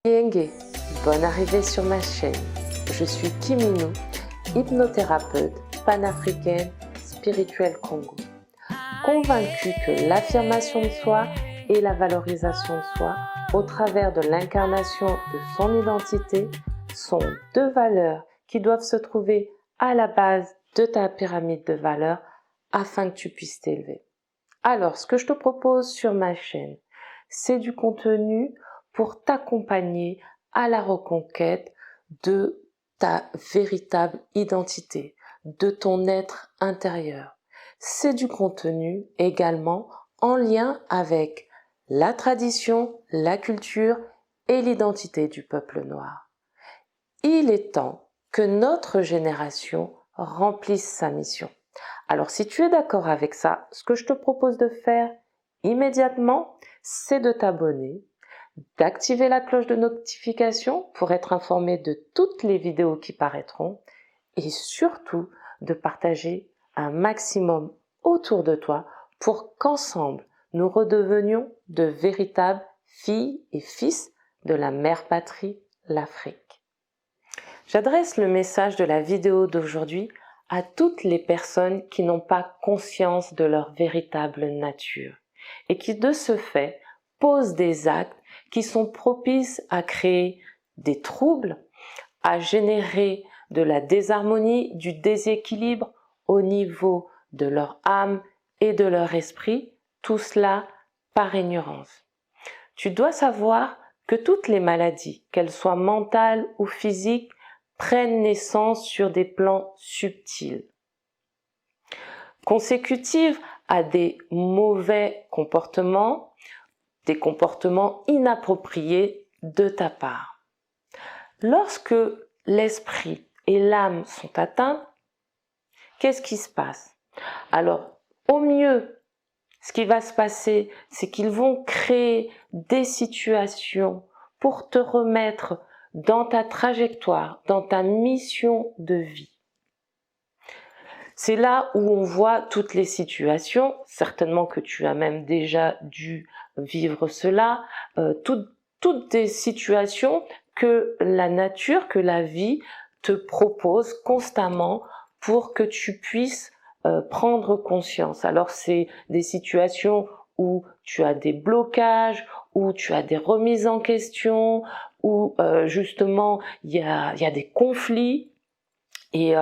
Yenge, bonne arrivée sur ma chaîne. Je suis Kim Minou, hypnothérapeute panafricaine spirituelle Congo. Convaincue que l'affirmation de soi et la valorisation de soi au travers de l'incarnation de son identité sont deux valeurs qui doivent se trouver à la base de ta pyramide de valeurs afin que tu puisses t'élever. Alors, ce que je te propose sur ma chaîne, c'est du contenu pour t'accompagner à la reconquête de ta véritable identité, de ton être intérieur. C'est du contenu également en lien avec la tradition, la culture et l'identité du peuple noir. Il est temps que notre génération remplisse sa mission. Alors si tu es d'accord avec ça, ce que je te propose de faire immédiatement, c'est de t'abonner, d'activer la cloche de notification pour être informé de toutes les vidéos qui paraîtront et surtout de partager un maximum autour de toi pour qu'ensemble nous redevenions de véritables filles et fils de la mère patrie, l'Afrique. J'adresse le message de la vidéo d'aujourd'hui à toutes les personnes qui n'ont pas conscience de leur véritable nature et qui de ce fait posent des actes qui sont propices à créer des troubles, à générer de la désharmonie, du déséquilibre au niveau de leur âme et de leur esprit, tout cela par ignorance. Tu dois savoir que toutes les maladies, qu'elles soient mentales ou physiques, prennent naissance sur des plans subtils, consécutives à des mauvais comportements, des comportements inappropriés de ta part. Lorsque l'esprit et l'âme sont atteints, qu'est-ce qui se passe? Alors, au mieux, ce qui va se passer, c'est qu'ils vont créer des situations pour te remettre dans ta trajectoire, dans ta mission de vie. C'est là où on voit toutes les situations, certainement que tu as même déjà dû vivre cela, toutes des situations que la nature, que la vie te propose constamment pour que tu puisses prendre conscience. Alors c'est des situations où tu as des blocages, où tu as des remises en question, où justement il y a des conflits. Et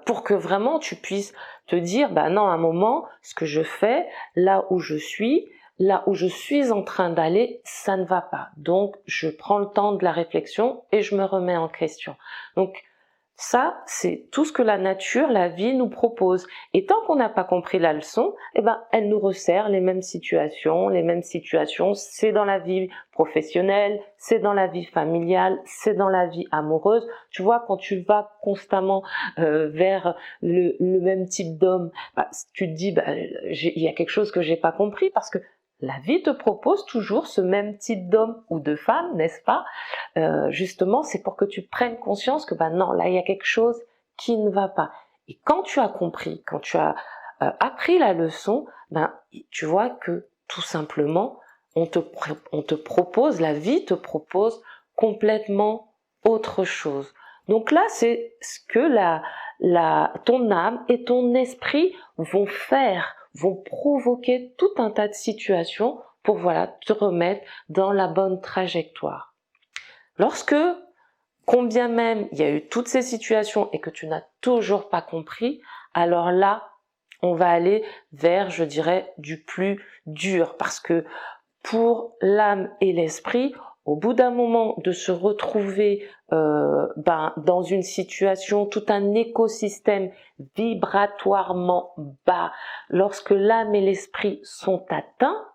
pour que vraiment tu puisses te dire, bah non, à un moment, ce que je fais, là où je suis en train d'aller, ça ne va pas. Donc, je prends le temps de la réflexion et je me remets en question. Donc, ça, c'est tout ce que la nature, la vie nous propose. Et tant qu'on n'a pas compris la leçon, eh ben, elle nous resserre les mêmes situations. C'est dans la vie professionnelle, c'est dans la vie familiale, c'est dans la vie amoureuse. Tu vois, quand tu vas constamment vers le même type d'homme, bah, tu te dis, bah, il y a quelque chose que j'ai pas compris parce que la vie te propose toujours ce même type d'homme ou de femme, n'est-ce pas? Justement, c'est pour que tu prennes conscience que, bah non, là, il y a quelque chose qui ne va pas. Et quand tu as compris, quand tu as appris la leçon, ben, tu vois que tout simplement, on te propose, la vie te propose complètement autre chose. Donc là, c'est ce que ton âme et ton esprit vont faire, vont provoquer tout un tas de situations pour, voilà, te remettre dans la bonne trajectoire. Lorsque, combien même il y a eu toutes ces situations et que tu n'as toujours pas compris, alors là, on va aller vers, je dirais, du plus dur. Parce que pour l'âme et l'esprit, au bout d'un moment de se retrouver dans une situation, tout un écosystème vibratoirement bas, lorsque l'âme et l'esprit sont atteints,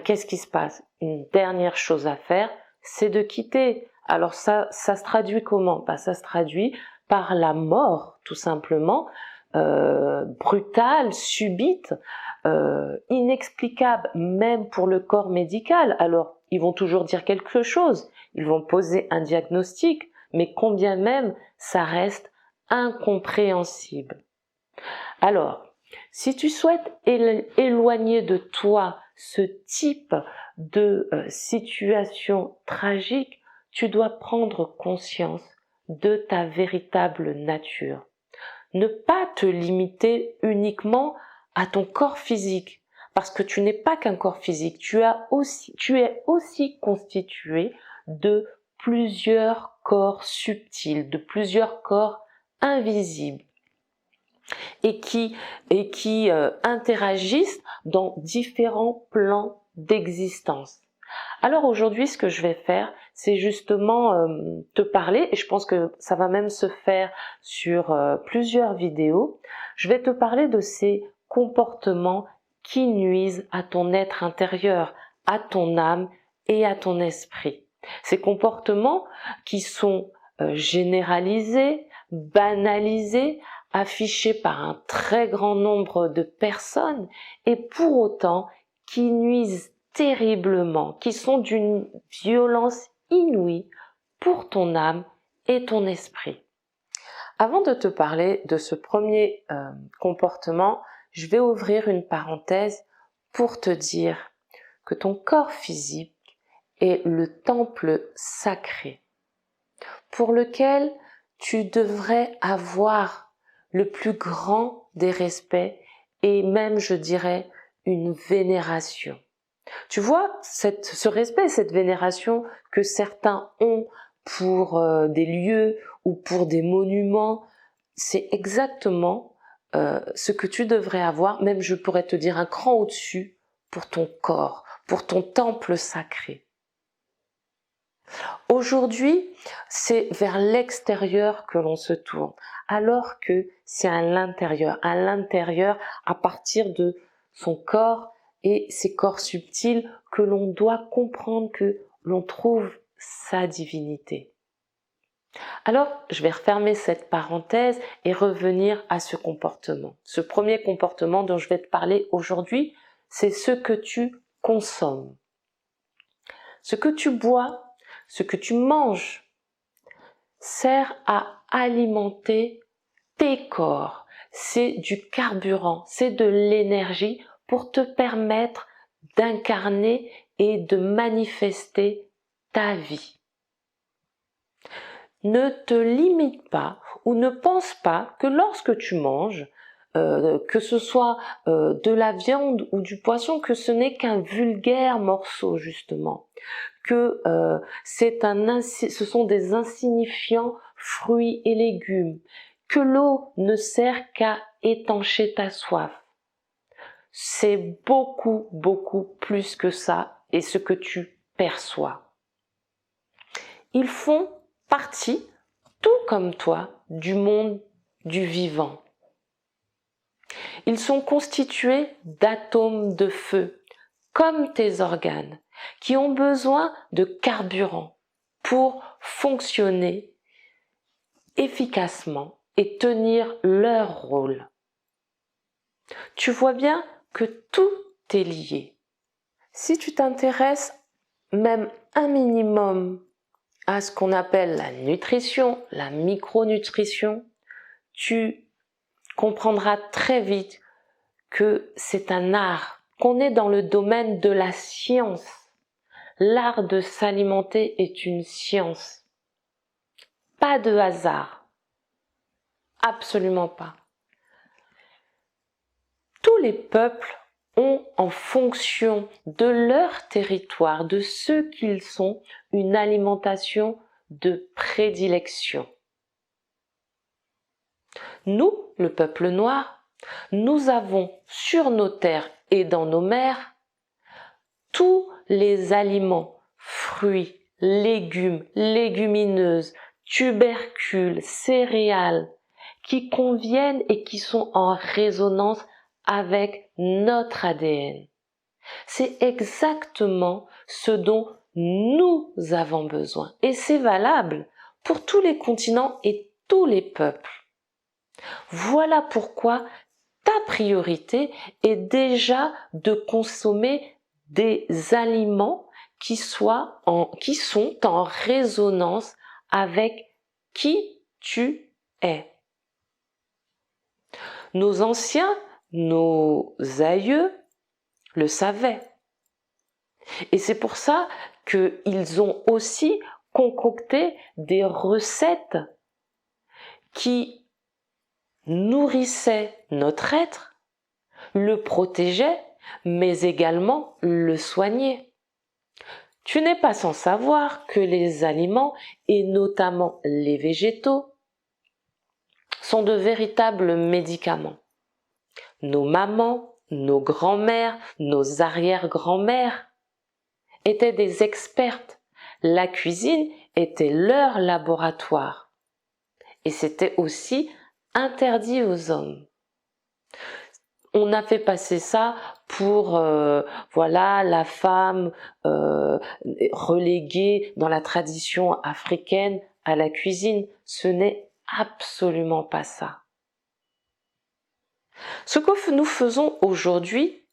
qu'est-ce qui se passe? Une dernière chose à faire, c'est de quitter. Alors ça se traduit comment? Ça se traduit par la mort, tout simplement, brutale, subite, inexplicable, même pour le corps médical. Alors, ils vont toujours dire quelque chose, ils vont poser un diagnostic, mais combien même ça reste incompréhensible. Alors, Si tu souhaites éloigner de toi ce type de situation tragique, tu dois prendre conscience de ta véritable nature. Ne pas te limiter uniquement à ton corps physique, parce que tu n'es pas qu'un corps physique, tu es aussi constitué de plusieurs corps subtils, de plusieurs corps invisibles et qui interagissent dans différents plans d'existence. Alors aujourd'hui, ce que je vais faire, c'est justement te parler, et je pense que ça va même se faire sur plusieurs vidéos, je vais te parler de ces comportements qui nuisent à ton être intérieur, à ton âme et à ton esprit. Ces comportements qui sont généralisés, banalisés, affichés par un très grand nombre de personnes et pour autant qui nuisent terriblement, qui sont d'une violence inouïe pour ton âme et ton esprit. Avant de te parler de ce premier comportement, je vais ouvrir une parenthèse pour te dire que ton corps physique est le temple sacré pour lequel tu devrais avoir le plus grand des respects et même, je dirais, une vénération. Tu vois, ce respect, cette vénération que certains ont pour des lieux ou pour des monuments, c'est exactement ce que tu devrais avoir, même je pourrais te dire un cran au-dessus, pour ton corps, pour ton temple sacré. Aujourd'hui, c'est vers l'extérieur que l'on se tourne, alors que c'est à l'intérieur, à partir de son corps et ses corps subtils, que l'on doit comprendre que l'on trouve sa divinité. Alors, je vais refermer cette parenthèse et revenir à ce comportement. Ce premier comportement dont je vais te parler aujourd'hui, c'est ce que tu consommes. Ce que tu bois, ce que tu manges, sert à alimenter tes corps. C'est du carburant, c'est de l'énergie pour te permettre d'incarner et de manifester ta vie. Ne te limite pas ou ne pense pas que lorsque tu manges, que ce soit de la viande ou du poisson, que ce n'est qu'un vulgaire morceau justement, que ce sont des insignifiants fruits et légumes, que l'eau ne sert qu'à étancher ta soif. C'est beaucoup, beaucoup plus que ça et ce que tu perçois. Ils font partie, tout comme toi, du monde du vivant. Ils sont constitués d'atomes de feu, comme tes organes, qui ont besoin de carburant pour fonctionner efficacement et tenir leur rôle. Tu vois bien que tout est lié. Si tu t'intéresses même un minimum à ce qu'on appelle la nutrition, la micronutrition, tu comprendras très vite que c'est un art, qu'on est dans le domaine de la science. L'art de s'alimenter est une science. Pas de hasard. Absolument pas. Tous les peuples ont, en fonction de leur territoire, de ce qu'ils sont, une alimentation de prédilection. Nous, le peuple noir, nous avons sur nos terres et dans nos mers tous les aliments, fruits, légumes, légumineuses, tubercules, céréales, qui conviennent et qui sont en résonance avec notre ADN. C'est exactement ce dont nous avons besoin. Et c'est valable pour tous les continents et tous les peuples. Voilà pourquoi ta priorité est déjà de consommer des aliments qui sont en résonance avec qui tu es. Nos anciens nos aïeux le savaient. Et c'est pour ça qu'ils ont aussi concocté des recettes qui nourrissaient notre être, le protégeaient, mais également le soignaient. Tu n'es pas sans savoir que les aliments, et notamment les végétaux, sont de véritables médicaments. Nos mamans, nos grands-mères, nos arrière-grands-mères étaient des expertes. La cuisine était leur laboratoire. Et c'était aussi interdit aux hommes. On a fait passer ça pour voilà, la femme reléguée dans la tradition africaine à la cuisine. Ce n'est absolument pas ça. Ce que nous faisons aujourd'hui,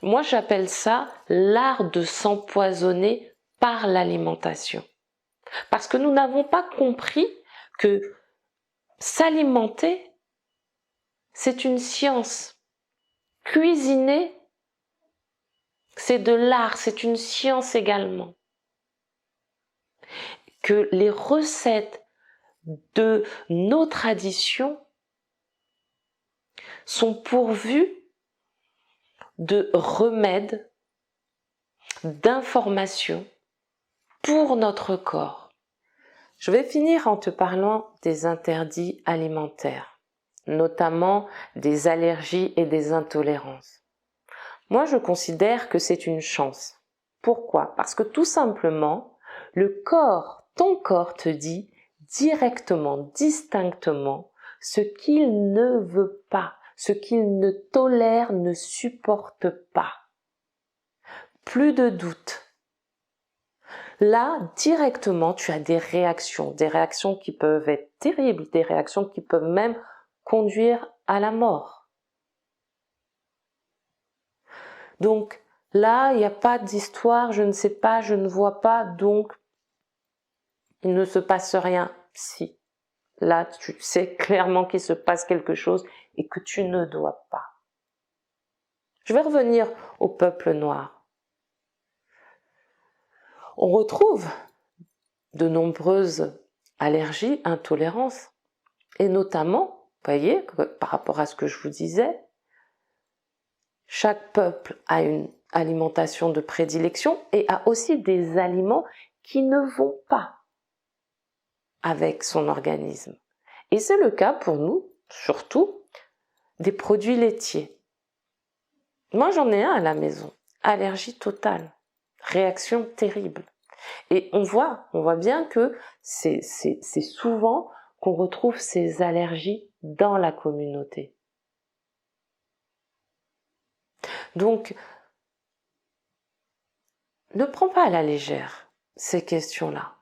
moi j'appelle ça l'art de s'empoisonner par l'alimentation. Parce que nous n'avons pas compris que s'alimenter, c'est une science. Cuisiner, c'est de l'art, c'est une science également. Que les recettes de nos traditions sont pourvues de remèdes, d'informations pour notre corps. Je vais finir en te parlant des interdits alimentaires, notamment des allergies et des intolérances. Moi, je considère que c'est une chance. Pourquoi? Parce que tout simplement, le corps, ton corps te dit directement, distinctement, ce qu'il ne veut pas, ce qu'il ne tolère, ne supporte pas. Plus de doute. Là, directement, tu as des réactions qui peuvent être terribles, des réactions qui peuvent même conduire à la mort. Donc là, il n'y a pas d'histoire, je ne sais pas, je ne vois pas, donc il ne se passe rien. Si, là, tu sais clairement qu'il se passe quelque chose et que tu ne dois pas. Je vais revenir au peuple noir. On retrouve de nombreuses allergies, intolérances, et notamment, vous voyez, par rapport à ce que je vous disais, chaque peuple a une alimentation de prédilection et a aussi des aliments qui ne vont pas avec son organisme. Et c'est le cas pour nous, surtout, des produits laitiers. Moi, j'en ai un à la maison. Allergie totale. Réaction terrible. Et on voit bien que c'est souvent qu'on retrouve ces allergies dans la communauté. Donc, ne prends pas à la légère ces questions-là.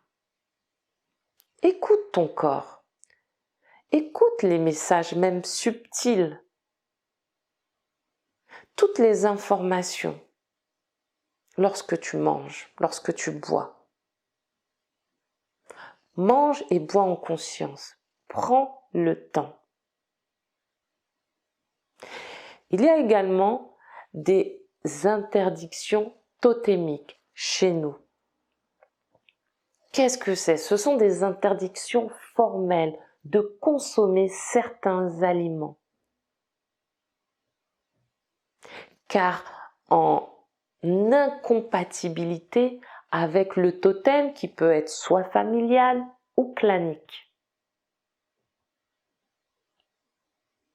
Écoute ton corps. Écoute les messages, même subtils. Toutes les informations lorsque tu manges, lorsque tu bois. Mange et bois en conscience. Prends le temps. Il y a également des interdictions totémiques chez nous. Qu'est-ce que c'est? Ce sont des interdictions formelles de consommer certains aliments. Car en incompatibilité avec le totem qui peut être soit familial ou clanique.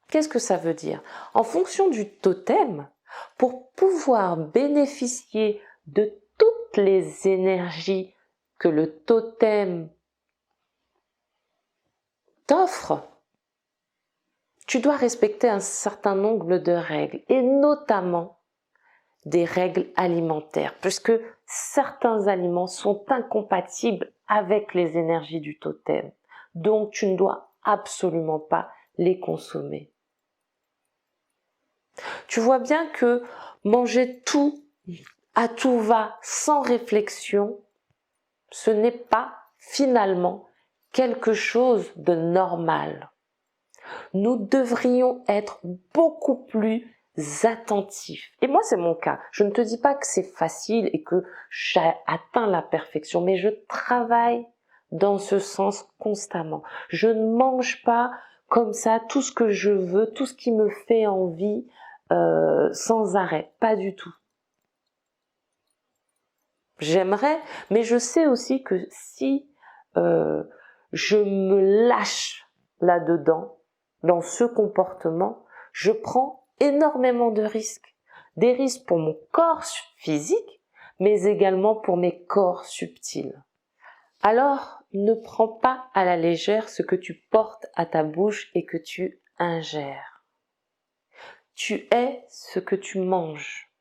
Qu'est-ce que ça veut dire? En fonction du totem, pour pouvoir bénéficier de toutes les énergies que le totem t'offre, tu dois respecter un certain nombre de règles, et notamment des règles alimentaires, puisque certains aliments sont incompatibles avec les énergies du totem. Donc, tu ne dois absolument pas les consommer. Tu vois bien que manger tout à tout va sans réflexion, ce n'est pas finalement quelque chose de normal. Nous devrions être beaucoup plus attentifs. Et moi, c'est mon cas. Je ne te dis pas que c'est facile et que j'ai atteint la perfection, mais je travaille dans ce sens constamment. Je ne mange pas comme ça tout ce que je veux, tout ce qui me fait envie, sans arrêt. Pas du tout. J'aimerais, mais je sais aussi que si je me lâche là-dedans, dans ce comportement, je prends énormément de risques. Des risques pour mon corps physique, mais également pour mes corps subtils. Alors, ne prends pas à la légère ce que tu portes à ta bouche et que tu ingères. Tu es ce que tu manges,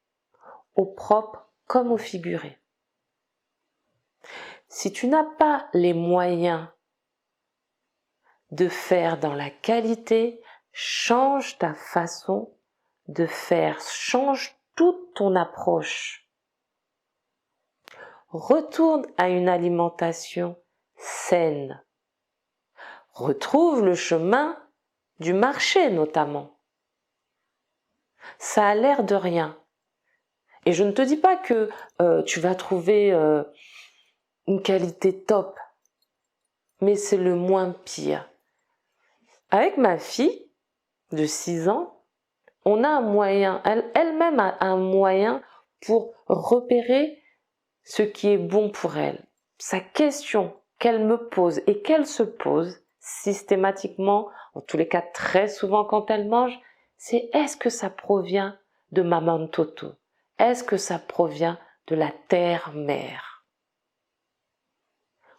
au propre comme au figuré. Si tu n'as pas les moyens de faire dans la qualité, change ta façon de faire, change toute ton approche. Retourne à une alimentation saine. Retrouve le chemin du marché notamment. Ça a l'air de rien. Et je ne te dis pas que tu vas trouver une qualité top, mais c'est le moins pire. Avec ma fille de 6 ans, on a un moyen, elle-même a un moyen pour repérer ce qui est bon pour elle. Sa question qu'elle me pose et qu'elle se pose systématiquement, en tous les cas très souvent quand elle mange, c'est est-ce que ça provient de Maman Toto? Est-ce que ça provient de la terre-mère?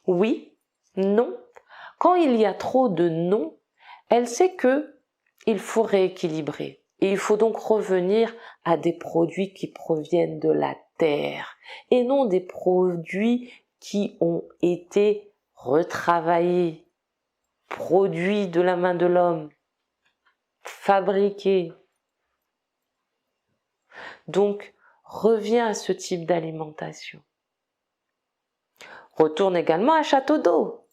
Oui, non. Quand il y a trop de non, elle sait que il faut rééquilibrer. Et il faut donc revenir à des produits qui proviennent de la terre et non des produits qui ont été retravaillés, produits de la main de l'homme, fabriqués. Donc, reviens à ce type d'alimentation. Retourne également à Château d'Eau.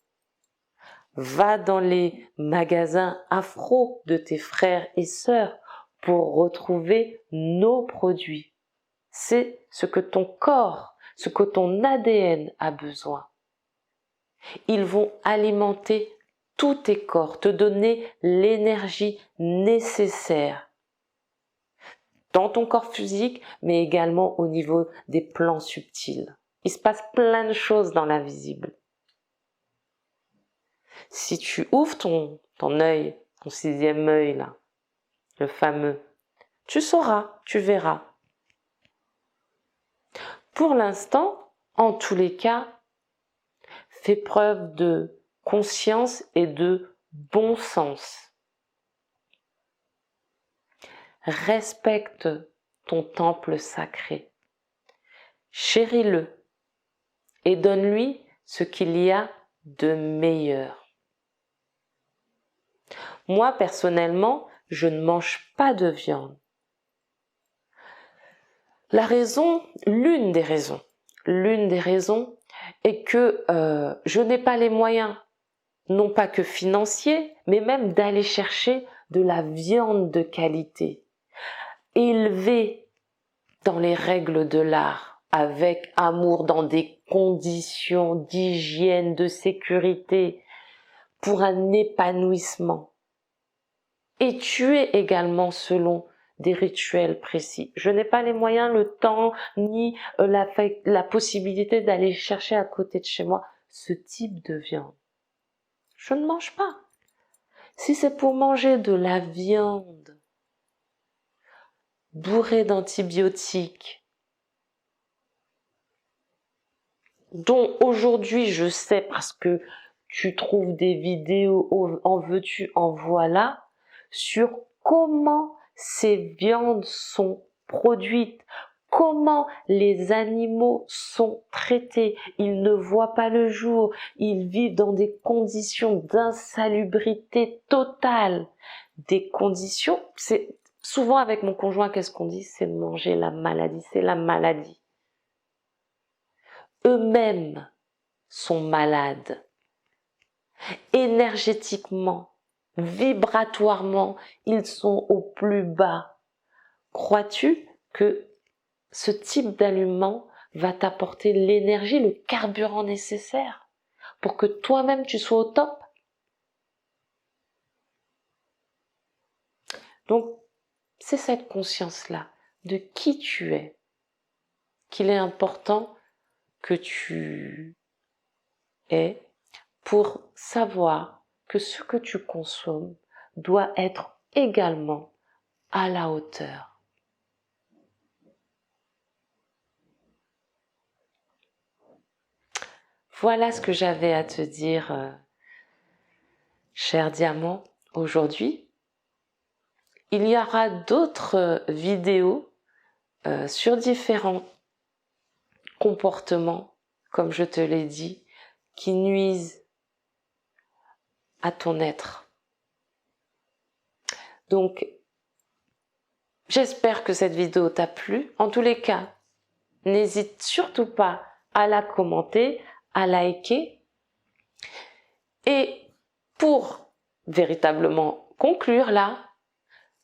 Va dans les magasins afro de tes frères et sœurs pour retrouver nos produits. C'est ce que ton corps, ce que ton ADN a besoin. Ils vont alimenter tous tes corps, te donner l'énergie nécessaire dans ton corps physique, mais également au niveau des plans subtils. Il se passe plein de choses dans l'invisible. Si tu ouvres ton œil, ton 6e œil là, le fameux, tu sauras, tu verras. Pour l'instant, en tous les cas, fais preuve de conscience et de bon sens. Respecte ton temple sacré. Chéris-le et donne-lui ce qu'il y a de meilleur. Moi, personnellement, je ne mange pas de viande. L'une des raisons est que je n'ai pas les moyens, non pas que financiers, mais même d'aller chercher de la viande de qualité, élevée dans les règles de l'art, avec amour, dans des conditions d'hygiène, de sécurité, pour un épanouissement. Et tuer également selon des rituels précis. Je n'ai pas les moyens, le temps, ni la possibilité d'aller chercher à côté de chez moi ce type de viande. Je ne mange pas. Si c'est pour manger de la viande bourrée d'antibiotiques, dont aujourd'hui je sais parce que tu trouves des vidéos, en veux-tu, en voilà, sur comment ces viandes sont produites, comment les animaux sont traités. Ils ne voient pas le jour, ils vivent dans des conditions d'insalubrité totale. Des conditions, c'est souvent avec mon conjoint, qu'est-ce qu'on dit? C'est de manger la maladie, c'est la maladie. Eux-mêmes sont malades, énergétiquement, vibratoirement, ils sont au plus bas. Crois-tu que ce type d'aliment va t'apporter l'énergie, le carburant nécessaire pour que toi-même tu sois au top? Donc, c'est cette conscience-là de qui tu es qu'il est important que tu aies pour savoir que ce que tu consommes doit être également à la hauteur. Voilà ce que j'avais à te dire, cher diamant, aujourd'hui. Il y aura d'autres vidéos sur différents comportements, comme je te l'ai dit, qui nuisent à ton être. Donc, j'espère que cette vidéo t'a plu. En tous les cas, n'hésite surtout pas à la commenter, à liker. Et pour véritablement conclure là,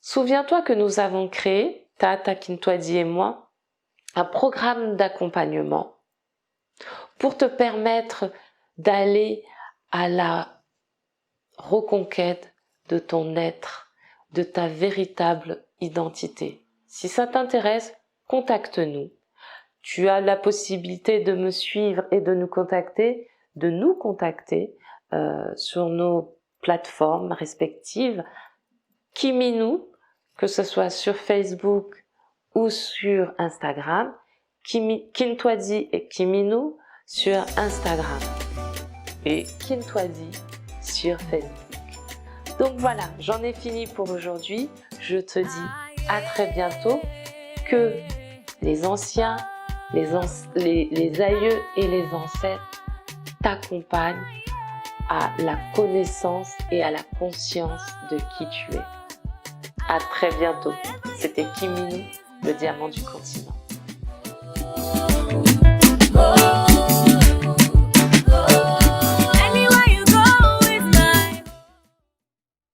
souviens-toi que nous avons créé, Tata Kintwadi et moi, un programme d'accompagnement pour te permettre d'aller à la reconquête de ton être, de ta véritable identité. Si ça t'intéresse, contacte-nous. Tu as la possibilité de me suivre et de nous contacter, sur nos plateformes respectives. Kiminou, que ce soit sur Facebook ou sur Instagram, Kintwadi et Kiminou sur Instagram et Kintwadi sur Facebook. Donc voilà, j'en ai fini pour aujourd'hui. Je te dis à très bientôt. Que les anciens, les aïeux et les ancêtres t'accompagnent à la connaissance et à la conscience de qui tu es. À très bientôt. C'était Kiminou, le diamant du continent.